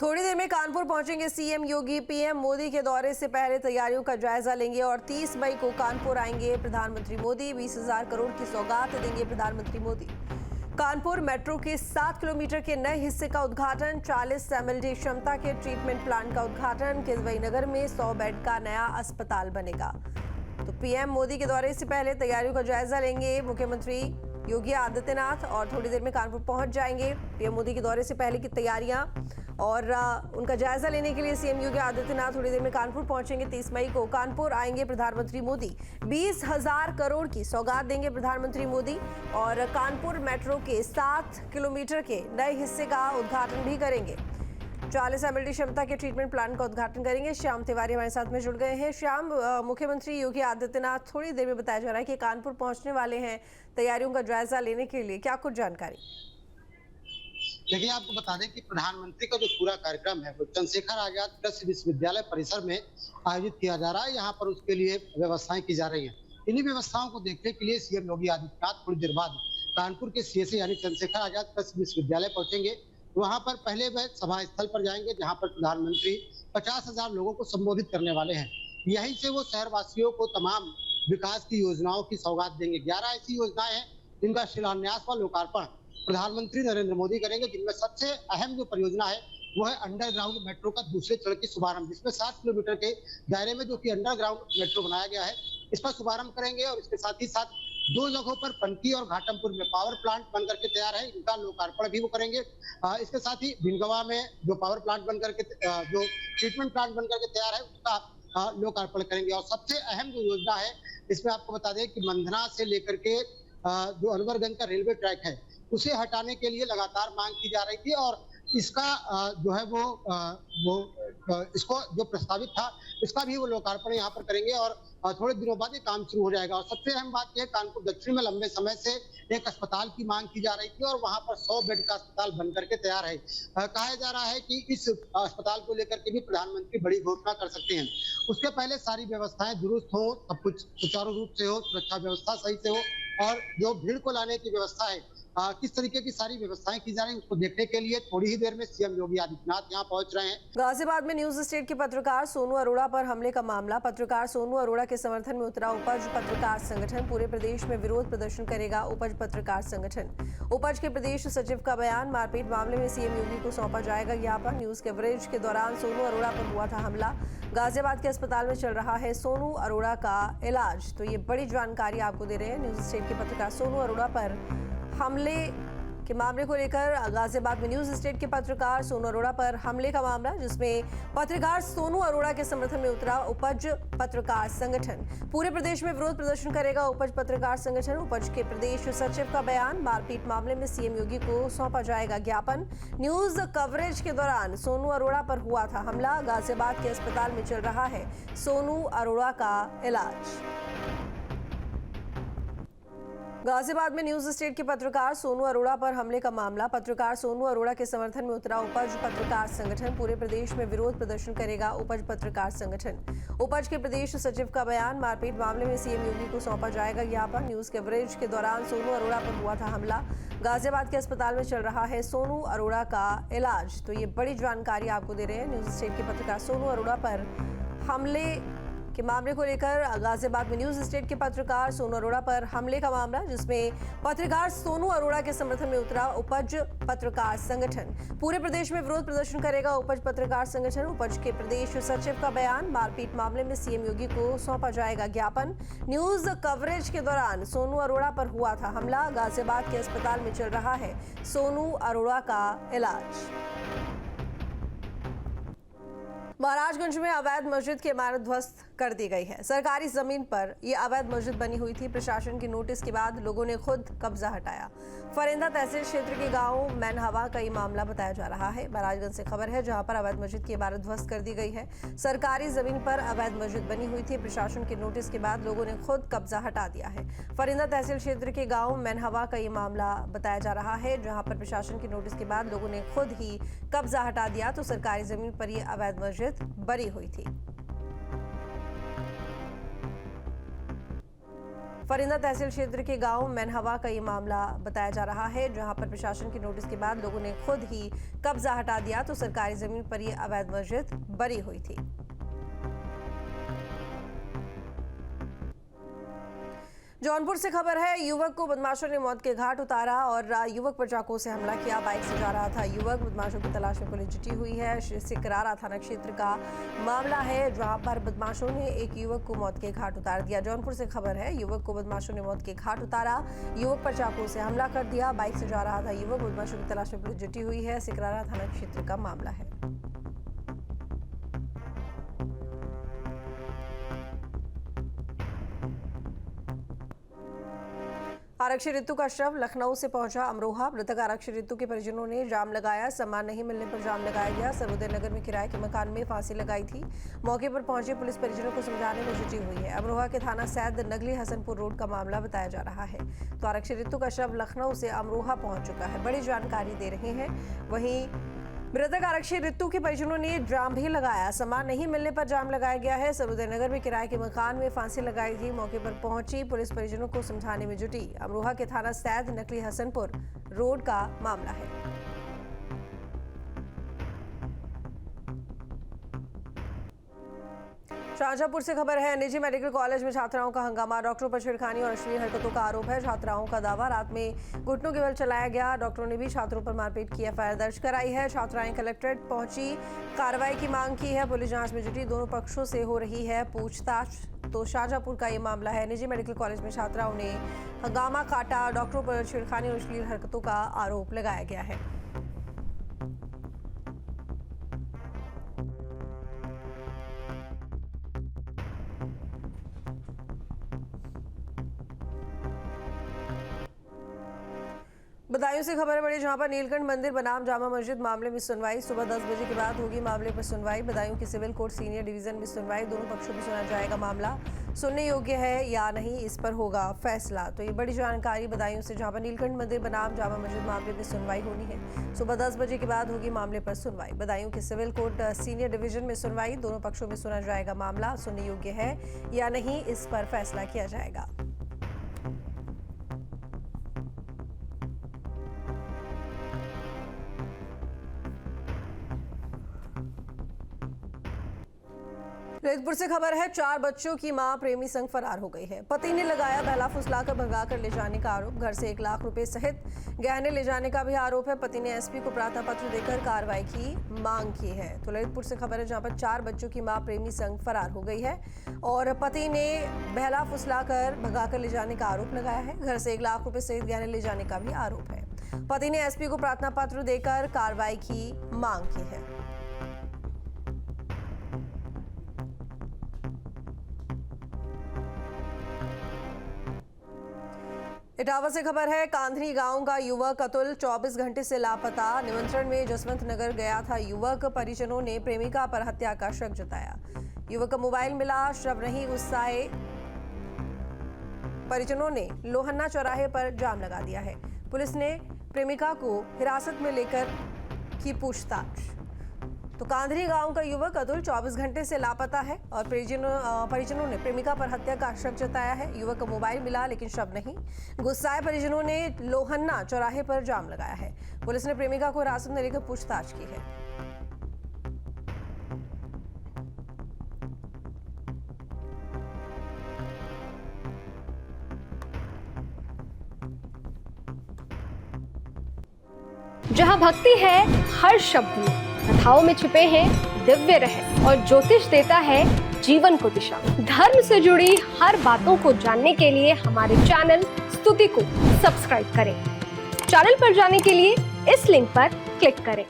थोड़ी देर में कानपुर पहुंचेंगे सीएम योगी। पीएम मोदी के दौरे से पहले तैयारियों का जायजा लेंगे और 30 मई को कानपुर आएंगे प्रधानमंत्री मोदी। 20,000 करोड़ की सौगात देंगे प्रधानमंत्री मोदी। कानपुर मेट्रो के 7 किलोमीटर के नए हिस्से का उद्घाटन, 40 एमएलडी क्षमता के ट्रीटमेंट प्लांट का उद्घाटन। किदवई नगर में 100 बेड का नया अस्पताल बनेगा। तो पीएम मोदी के दौरे से पहले तैयारियों का जायजा लेंगे मुख्यमंत्री योगी आदित्यनाथ और थोड़ी देर में कानपुर पहुंच जाएंगे। पीएम मोदी के दौरे से पहले की तैयारियां और उनका जायजा लेने के लिए सीएम योगी आदित्यनाथ थोड़ी देर में कानपुर पहुंचेंगे। 30 मई को कानपुर आएंगे प्रधानमंत्री मोदी। 20,000 करोड़ की सौगात देंगे प्रधानमंत्री मोदी और कानपुर मेट्रो के 7 किलोमीटर के नए हिस्से का उद्घाटन भी करेंगे। 40 एमएलडी क्षमता के ट्रीटमेंट प्लांट का उद्घाटन करेंगे। श्याम तिवारी हमारे साथ में जुड़ गए हैं। श्याम, मुख्यमंत्री योगी आदित्यनाथ थोड़ी देर में बताया जा रहा है कि कानपुर पहुंचने वाले हैं तैयारियों का जायजा लेने के लिए, क्या कुछ जानकारी? देखिए, आपको बता दें कि प्रधानमंत्री का जो पूरा कार्यक्रम है वो चंद्रशेखर आजाद कृषि विश्वविद्यालय परिसर में आयोजित किया जा रहा है। यहाँ पर उसके लिए व्यवस्थाएं की जा रही हैं। इन्हीं व्यवस्थाओं को देखने के लिए सीएम योगी आदित्यनाथ थोड़ी देर बाद कानपुर के सीएसए यानी चंद्रशेखर आजाद कृषि विश्वविद्यालय पहुंचेंगे। वहां पर पहले वह सभा स्थल पर जाएंगे जहां पर प्रधानमंत्री 50,000 लोगों को संबोधित करने वाले हैं। यहीं से वो शहरवासियों को तमाम विकास की योजनाओं की सौगात देंगे। 11 ऐसी योजनाएं हैं जिनका शिलान्यास व लोकार्पण प्रधानमंत्री नरेंद्र मोदी करेंगे, जिनमें सबसे अहम जो परियोजना है वो है अंडरग्राउंड मेट्रो का दूसरे चरण की शुभारंभ, जिसमें 7 किलोमीटर के दायरे में जो कि अंडरग्राउंड मेट्रो बनाया गया है, इसका शुभारंभ करेंगे। और इसके साथ ही साथ 2 जगहों पर पनकी और घाटमपुर में पावर प्लांट बनकर के तैयार है, इनका लोकार्पण भी वो करेंगे। इसके साथ ही भिनगवा में जो पावर प्लांट बनकर के जो ट्रीटमेंट प्लांट बनकर के तैयार है उसका लोकार्पण करेंगे। और सबसे अहम जो योजना है इसमें आपको बता दें कि मंधना से लेकर के जो अनवरगंज का रेलवे ट्रैक है उसे हटाने के लिए लगातार मांग की जा रही थी और इसका जो है वो इसको जो प्रस्तावित था इसका भी वो लोकार्पण यहाँ पर करेंगे और थोड़े दिनों बाद ये काम शुरू हो जाएगा। और सबसे अहम बात यह, कानपुर दक्षिण में लंबे समय से एक अस्पताल की मांग की जा रही थी और वहां पर 100 बेड का अस्पताल बनकर के तैयार है। कहा जा रहा है कि इस अस्पताल को लेकर के भी प्रधानमंत्री बड़ी घोषणा कर सकते हैं। उसके पहले सारी व्यवस्थाएं दुरुस्त हो, सब कुछ सुचारू रूप से हो, सुरक्षा व्यवस्था सही से हो और जो भीड़ को लाने की व्यवस्था है किस तरीके की सारी व्यवस्थाएं की जा रही है उसको देखने के लिए थोड़ी ही देर में सीएम योगी आदित्यनाथ यहां पहुंच रहे हैं। गाजियाबाद में न्यूज स्टेट के पत्रकार सोनू अरोड़ा पर हमले का मामला, पत्रकार सोनू अरोड़ा के समर्थन में उतरा उपज पत्रकार संगठन। पूरे प्रदेश में विरोध प्रदर्शन करेगा उपज पत्रकार संगठन। उपज के प्रदेश सचिव का बयान, मारपीट मामले में सीएम योगी को सौंपा जाएगा ज्ञापन। न्यूज कवरेज के दौरान सोनू अरोड़ा पर हुआ था हमला। गाजियाबाद के अस्पताल में चल रहा है सोनू अरोड़ा का इलाज। तो ये बड़ी जानकारी आपको दे रहे हैं। न्यूज स्टेट के पत्रकार सोनू अरोड़ा पर हमले के मामले को लेकर गाजियाबाद में न्यूज स्टेट के पत्रकार सोनू अरोड़ा पर हमले का मामला, जिसमें पत्रकार सोनू अरोड़ा के समर्थन में उतरा उपज पत्रकार संगठन। पूरे प्रदेश में विरोध प्रदर्शन करेगा उपज पत्रकार संगठन। उपज के प्रदेश सचिव का बयान, मारपीट मामले में सीएम योगी को सौंपा जाएगा ज्ञापन। न्यूज कवरेज के दौरान सोनू अरोड़ा पर हुआ था हमला। गाजियाबाद के अस्पताल में चल रहा है सोनू अरोड़ा का इलाज। गाजियाबाद में न्यूज स्टेट के पत्रकार सोनू अरोड़ा पर हमले का मामला, पत्रकार सोनू अरोड़ा के समर्थन में उतरा उपज पत्रकार संगठन। पूरे प्रदेश में विरोध प्रदर्शन करेगा उपज पत्रकार संगठन। उपज के प्रदेश सचिव का बयान, मारपीट मामले में सीएम योगी को सौंपा जाएगा ज्ञापन। न्यूज कवरेज के दौरान सोनू अरोड़ा पर हुआ था हमला। गाजियाबाद के अस्पताल में चल रहा है सोनू अरोड़ा का इलाज। तो ये बड़ी जानकारी आपको दे रहे हैं। न्यूज स्टेट के पत्रकार सोनू अरोड़ा पर हमले के मामले को लेकर गाजियाबाद में न्यूज स्टेट के पत्रकार सोनू अरोड़ा पर हमले का मामला, जिसमें पत्रकार सोनू अरोड़ा के समर्थन में उतरा उपज पत्रकार संगठन। पूरे प्रदेश में विरोध प्रदर्शन करेगा उपज पत्रकार संगठन। उपज के प्रदेश सचिव का बयान, मारपीट मामले में सीएम योगी को सौंपा जाएगा ज्ञापन। न्यूज कवरेज के दौरान सोनू अरोड़ा पर हुआ था हमला। गाजियाबाद के अस्पताल में चल रहा है सोनू अरोड़ा का इलाज। महाराजगंज में अवैध मस्जिद की इमारत ध्वस्त कर दी गई है। सरकारी जमीन पर यह अवैध मस्जिद बनी हुई थी। प्रशासन की नोटिस के बाद लोगों ने खुद कब्जा हटाया। फरिंदा तहसील क्षेत्र के गांव मैनहवा का ये मामला बताया जा रहा है। महाराजगंज से खबर है, जहां पर अवैध मस्जिद की इमारत ध्वस्त कर दी गई है। सरकारी जमीन पर अवैध मस्जिद बनी हुई थी। प्रशासन की नोटिस के बाद लोगों ने खुद कब्जा हटा दिया है। फरिंदा तहसील क्षेत्र के गाँव मैनहवा का ये मामला बताया जा रहा है, जहाँ पर प्रशासन की नोटिस के बाद लोगों ने खुद ही कब्जा हटा दिया। तो सरकारी जमीन पर यह अवैध मस्जिद बनी हुई थी। फरिंदा तहसील क्षेत्र के गांव मैनहवा का ये मामला बताया जा रहा है, जहां पर प्रशासन के नोटिस के बाद लोगों ने खुद ही कब्जा हटा दिया तो सरकारी जमीन पर ये अवैध मस्जिद बनी हुई थी। जौनपुर से खबर है, युवक को बदमाशों ने मौत के घाट उतारा और युवक पर चाकू से हमला किया। बाइक से जा रहा था युवक, बदमाशों की तलाश में पुलिस जुटी हुई है। सिकरारा थाना क्षेत्र का मामला है, जहां पर बदमाशों ने एक युवक को मौत के घाट उतार दिया। जौनपुर से खबर है, युवक को बदमाशों ने मौत के घाट उतारा, युवक पर चाकू से हमला कर दिया। बाइक से जा रहा था युवक, बदमाशों की तलाश में पुलिस जुटी हुई है। सिकरारा थाना क्षेत्र का मामला है। आरक्षी रितु का शव लखनऊ से पहुंचा अमरोहा। मृतक आरक्षी रितु के परिजनों ने जाम लगाया, सम्मान नहीं मिलने पर जाम लगाया गया। सर्वोदय नगर में किराए के मकान में फांसी लगाई थी। मौके पर पहुंची पुलिस परिजनों को समझाने में जुटी हुई है। अमरोहा के थाना सैद नगली हसनपुर रोड का मामला बताया जा रहा है। तो आरक्षी रितु का शव लखनऊ से अमरोहा पहुंच चुका है, बड़ी जानकारी दे रहे हैं। वहीं मृतक आरक्षी रितु के परिजनों ने जाम भी लगाया, सम्मान नहीं मिलने पर जाम लगाया गया है। सर्वोदय नगर में किराए के मकान में फांसी लगाई थी। मौके पर पहुंची पुलिस परिजनों को समझाने में जुटी। अमरोहा के थाना सैद नकली हसनपुर रोड का मामला है। शाहजहांपुर से खबर है, निजी मेडिकल कॉलेज में छात्राओं का हंगामा, डॉक्टरों पर छेड़खानी और अश्लील हरकतों का आरोप है। छात्राओं का दावा, रात में घुटनों के बल चलाया गया। डॉक्टरों ने भी छात्रों पर मारपीट की एफआईआर दर्ज कराई है। छात्राएं कलेक्ट्रेट पहुंची, कार्रवाई की मांग की है। पुलिस जांच में जुटी, दोनों पक्षों से हो रही है पूछताछ। तो शाहजहांपुर का ये मामला है, निजी मेडिकल कॉलेज में छात्राओं ने हंगामा काटा, डॉक्टरों पर छेड़खानी और अश्लील हरकतों का आरोप लगाया गया है। बदायूं से खबर है बड़ी, जहां पर नीलकंठ मंदिर बनाम जामा मस्जिद मामले में सुनवाई। सुबह 10 बजे के बाद होगी मामले पर सुनवाई। बदायूं की सिविल कोर्ट सीनियर डिवीजन में सुनवाई, दोनों पक्षों में सुना जाएगा मामला। सुनने योग्य है या नहीं, इस पर होगा फैसला। तो ये बड़ी जानकारी बदायूं से, जहां पर नीलकंठ मंदिर बनाम जामा मस्जिद मामले में सुनवाई होनी है। सुबह 10 बजे के बाद होगी मामले पर सुनवाई। बदायूं के सिविल कोर्ट सीनियर डिवीजन में सुनवाई, दोनों पक्षों में सुना जाएगा मामला। सुनने योग्य है या नहीं, इस पर फैसला किया जाएगा। ललितपुर से खबर है, 4 बच्चों की मां प्रेमी संग फरार हो गई है। पति ने लगाया बहला फुसलाकर भगाकर ले जाने का आरोप। घर से 1 लाख रुपए सहित गहने ले जाने का भी आरोप है। पति ने एसपी को प्रार्थना पत्र देकर कार्रवाई की मांग की है। तो ललितपुर से खबर है, जहां पर 4 बच्चों की मां प्रेमी संग फरार हो गई है और पति ने बहला फुसलाकर भगाकर ले जाने का आरोप लगाया है। घर से 1 लाख रुपए सहित गहने ले जाने का भी आरोप है। पति ने एसपी को प्रार्थना पत्र देकर कार्रवाई की मांग की है। इटावा से खबर है, कांधरी गांव का युवक अतुल 24 घंटे से लापता। निमंत्रण में जसवंत नगर गया था युवक। परिजनों ने प्रेमिका पर हत्या का शक जताया। युवक का मोबाइल मिला, शव नहीं, गुस्साए परिजनों ने लोहन्ना चौराहे पर जाम लगा दिया है। पुलिस ने प्रेमिका को हिरासत में लेकर की पूछताछ। तो कांधरी गांव का युवक अतुल 24 घंटे से लापता है और परिजनों ने प्रेमिका पर हत्या का शक जताया है। युवक का मोबाइल मिला लेकिन शव नहीं। गुस्साए परिजनों ने लोहन्ना चौराहे पर जाम लगाया है। पुलिस ने प्रेमिका को हिरासत में लेकर पूछताछ की है। जहाँ भक्ति है हर शब्द में, कथाओं में छिपे हैं दिव्य रहस्य और ज्योतिष देता है जीवन को दिशा। धर्म से जुड़ी हर बातों को जानने के लिए हमारे चैनल स्तुति को सब्सक्राइब करें। चैनल पर जाने के लिए इस लिंक पर क्लिक करें।